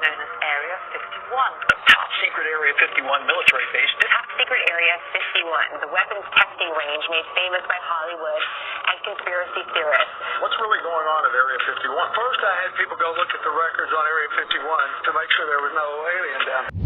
known as Area 51. A top secret Area 51 military base. Top secret Area 51, the weapons testing range made famous by Hollywood and conspiracy theorists. What's really going on at Area 51? First, I had people go look at the records on Area 51 to make sure there was no alien down there.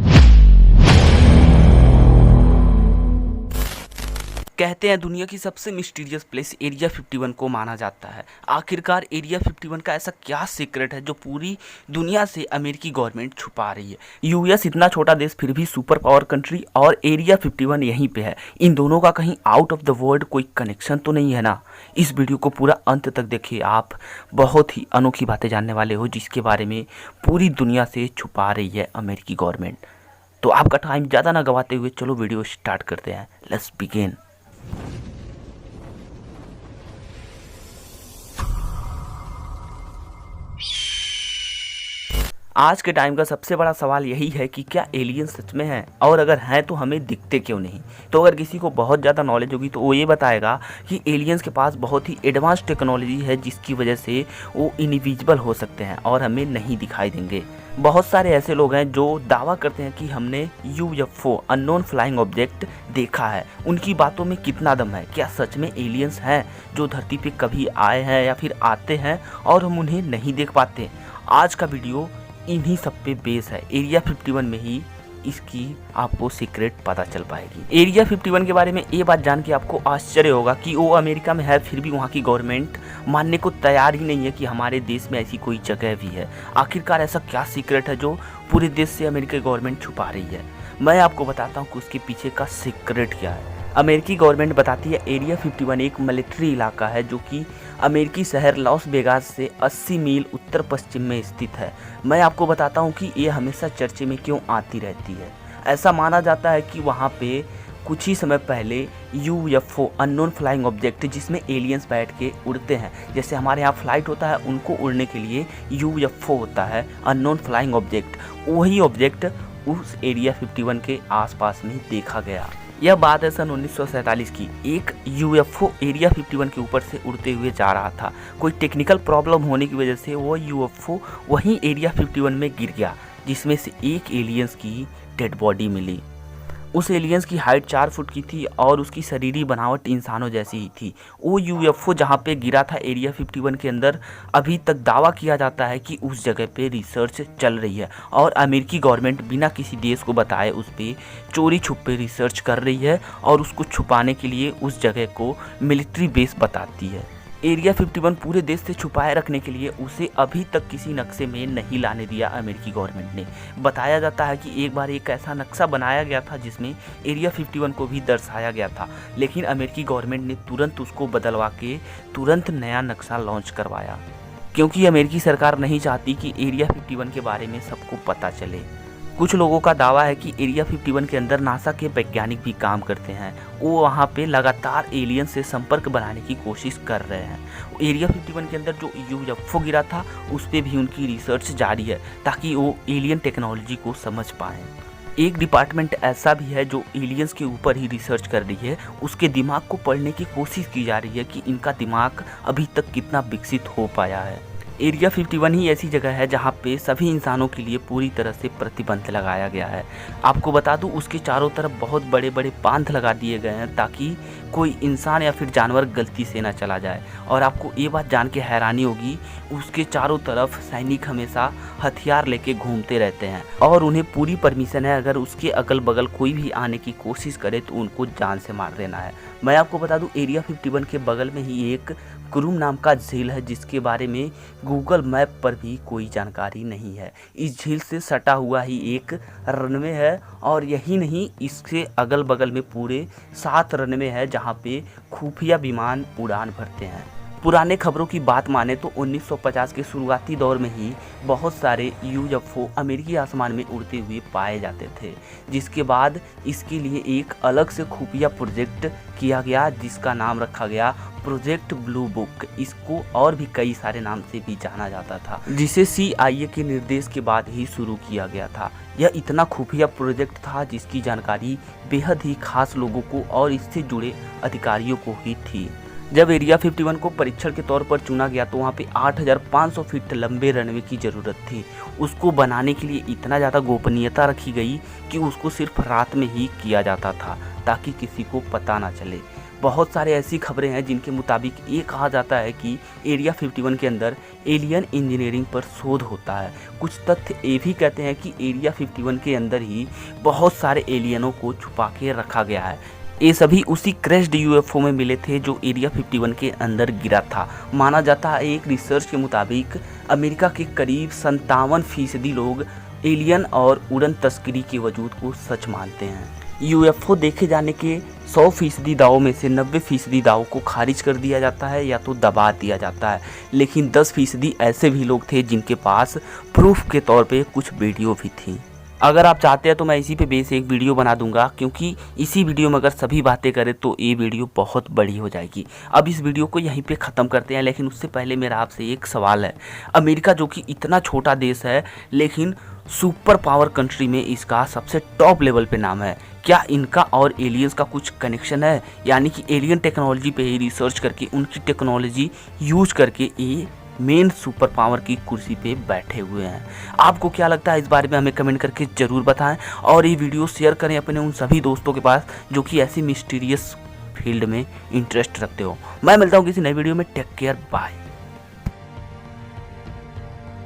कहते हैं दुनिया की सबसे mysterious place area 51 को माना जाता है। आखिरकार एरिया 51 का ऐसा क्या सीक्रेट है जो पूरी दुनिया से अमेरिकी गवर्नमेंट छुपा रही है। यूएस इतना छोटा देश फिर भी सुपर पावर कंट्री, और एरिया 51 यहीं पे है। इन दोनों का कहीं आउट ऑफ द वर्ल्ड कोई कनेक्शन तो नहीं है ना। इस वीडियो को पूरा अंत तक देखिए, आप बहुत ही अनोखी बातें जानने वाले हो जिसके बारे में पूरी दुनिया से छुपा रही है अमेरिकी गवर्नमेंट। तो आपका टाइम ज़्यादा ना गवाते हुए चलो वीडियो स्टार्ट करते हैं। Let's begin. आज के टाइम का सबसे बड़ा सवाल यही है कि क्या एलियन सच में हैं, और अगर हैं तो हमें दिखते क्यों नहीं। तो अगर किसी को बहुत ज़्यादा नॉलेज होगी तो वो ये बताएगा कि एलियंस के पास बहुत ही एडवांस टेक्नोलॉजी है जिसकी वजह से वो इनविजिबल हो सकते हैं और हमें नहीं दिखाई देंगे। बहुत सारे ऐसे लोग हैं जो दावा करते हैं कि हमने यूएफओ अननोन फ्लाइंग ऑब्जेक्ट देखा है। उनकी बातों में कितना दम है? क्या सच में एलियंस हैं जो धरती पे कभी आए हैं या फिर आते हैं और हम उन्हें नहीं देख पाते? आज का वीडियो इन्हीं सब पे बेस है। एरिया 51 में ही इसकी आपको सीक्रेट पता चल पाएगी। एरिया 51 के बारे में ये बात जान के आपको आश्चर्य होगा कि वो अमेरिका में है, फिर भी वहाँ की गवर्नमेंट मानने को तैयार ही नहीं है कि हमारे देश में ऐसी कोई जगह भी है। आखिरकार ऐसा क्या सीक्रेट है जो पूरे देश से अमेरिकी गवर्नमेंट छुपा रही है? मैं आपको बताता हूँ कि उसके पीछे का सीक्रेट क्या है। अमेरिकी गवर्नमेंट बताती है एरिया 51 एक मिलिट्री इलाका है जो कि अमेरिकी शहर लॉस वेगास से 80 मील उत्तर पश्चिम में स्थित है। मैं आपको बताता हूं कि ये हमेशा चर्चे में क्यों आती रहती है। ऐसा माना जाता है कि वहां पे कुछ ही समय पहले यूएफओ अननोन फ्लाइंग ऑब्जेक्ट जिसमें एलियंस बैठ के उड़ते हैं, जैसे हमारे यहाँ फ्लाइट होता है उनको उड़ने के लिए यूएफओ होता है अननोन फ्लाइंग ऑब्जेक्ट, वही ऑब्जेक्ट उस एरिया 51 के आसपास में देखा गया। यह बात है सन 1947 की। एक यूएफओ एरिया 51 के ऊपर से उड़ते हुए जा रहा था। कोई टेक्निकल प्रॉब्लम होने की वजह से वो यूएफओ वहीं एरिया 51 में गिर गया, जिसमें से एक एलियंस की डेड बॉडी मिली। उस एलियंस की हाइट 4 फुट की थी और उसकी शरीरी बनावट इंसानों जैसी ही थी। वो यूएफओ जहाँ पे गिरा था एरिया 51 के अंदर, अभी तक दावा किया जाता है कि उस जगह पे रिसर्च चल रही है और अमेरिकी गवर्नमेंट बिना किसी देश को बताए उस पर चोरी छुपे रिसर्च कर रही है और उसको छुपाने के लिए उस जगह को मिलिट्री बेस बताती है। एरिया 51 पूरे देश से छुपाए रखने के लिए उसे अभी तक किसी नक्शे में नहीं लाने दिया अमेरिकी गवर्नमेंट ने। बताया जाता है कि एक बार एक ऐसा नक्शा बनाया गया था जिसमें एरिया 51 को भी दर्शाया गया था, लेकिन अमेरिकी गवर्नमेंट ने तुरंत उसको बदलवा के तुरंत नया नक्शा लॉन्च करवाया, क्योंकि अमेरिकी सरकार नहीं चाहती कि एरिया 51 के बारे में सबको पता चले। कुछ लोगों का दावा है कि एरिया 51 के अंदर नासा के वैज्ञानिक भी काम करते हैं। वो वहाँ पे लगातार एलियन से संपर्क बनाने की कोशिश कर रहे हैं। एरिया 51 के अंदर जो यूएफओ गिरा था उस पर भी उनकी रिसर्च जारी है ताकि वो एलियन टेक्नोलॉजी को समझ पाएँ। एक डिपार्टमेंट ऐसा भी है जो एलियंस के ऊपर ही रिसर्च कर रही है। उसके दिमाग को पढ़ने की कोशिश की जा रही है कि इनका दिमाग अभी तक कितना विकसित हो पाया है। एरिया 51 ही ऐसी जगह है जहाँ पे सभी इंसानों के लिए पूरी तरह से प्रतिबंध लगाया गया है। आपको बता दूँ उसके चारों तरफ बहुत बड़े बड़े बांध लगा दिए गए हैं ताकि कोई इंसान या फिर जानवर गलती से ना चला जाए। और आपको ये बात जान के हैरानी होगी, उसके चारों तरफ सैनिक हमेशा हथियार लेके घूमते रहते हैं और उन्हें पूरी परमिशन है अगर उसके अगल बगल कोई भी आने की कोशिश करे तो उनको जान से मार देना है। मैं आपको बता दूँ एरिया 51 के बगल में ही एक कुरुम नाम का झील है जिसके बारे में गूगल मैप पर भी कोई जानकारी नहीं है। इस झील से सटा हुआ ही एक रनवे है और यही नहीं, इसके अगल बगल में पूरे 7 रनवे है जहाँ पे खुफिया विमान उड़ान भरते हैं। पुराने खबरों की बात माने तो 1950 के शुरुआती दौर में ही बहुत सारे यूएफओ अमेरिकी आसमान में उड़ते हुए पाए जाते थे, जिसके बाद इसके लिए एक अलग से खुफिया प्रोजेक्ट किया गया जिसका नाम रखा गया प्रोजेक्ट ब्लू बुक। इसको और भी कई सारे नाम से भी जाना जाता था, जिसे CIA के निर्देश के बाद ही शुरू किया गया था। यह इतना खुफिया प्रोजेक्ट था जिसकी जानकारी बेहद ही खास लोगों को और इससे जुड़े अधिकारियों को ही थी। जब एरिया 51 को परीक्षण के तौर पर चुना गया तो वहाँ पे 8,500 फीट लंबे रनवे की ज़रूरत थी। उसको बनाने के लिए इतना ज़्यादा गोपनीयता रखी गई कि उसको सिर्फ रात में ही किया जाता था ताकि किसी को पता ना चले। बहुत सारे ऐसी खबरें हैं जिनके मुताबिक ये कहा जाता है कि एरिया 51 के अंदर एलियन इंजीनियरिंग पर शोध होता है। कुछ तथ्य ये भी कहते हैं कि एरिया 51 के अंदर ही बहुत सारे एलियनों को छुपा के रखा गया है। ये सभी उसी क्रैश्ड यूएफओ में मिले थे जो एरिया 51 के अंदर गिरा था। माना जाता है एक रिसर्च के मुताबिक अमेरिका के करीब 57% लोग एलियन और उड़न तस्करी के वजूद को सच मानते हैं। यूएफओ देखे जाने के 100% दावों में से 90% दावों को खारिज कर दिया जाता है या तो दबा दिया जाता है, लेकिन 10% ऐसे भी लोग थे जिनके पास प्रूफ के तौर पे कुछ वीडियो भी थी। अगर आप चाहते हैं तो मैं इसी पे बेस एक वीडियो बना दूंगा, क्योंकि इसी वीडियो में अगर सभी बातें करें तो ये वीडियो बहुत बड़ी हो जाएगी। अब इस वीडियो को यहीं पे ख़त्म करते हैं, लेकिन उससे पहले मेरा आपसे एक सवाल है। अमेरिका जो कि इतना छोटा देश है लेकिन सुपर पावर कंट्री में इसका सबसे टॉप लेवल पे नाम है, क्या इनका और एलियंस का कुछ कनेक्शन है? यानी कि एलियन टेक्नोलॉजी पे ही रिसर्च करके उनकी टेक्नोलॉजी यूज करके ये मेन सुपर पावर की कुर्सी पे बैठे हुए हैं। आपको क्या लगता है इस बारे में हमें कमेंट करके ज़रूर बताएं और ये वीडियो शेयर करें अपने उन सभी दोस्तों के पास जो कि ऐसी मिस्टीरियस फील्ड में इंटरेस्ट रखते हो। मैं मिलता हूँ किसी नई वीडियो में। Take care, bye.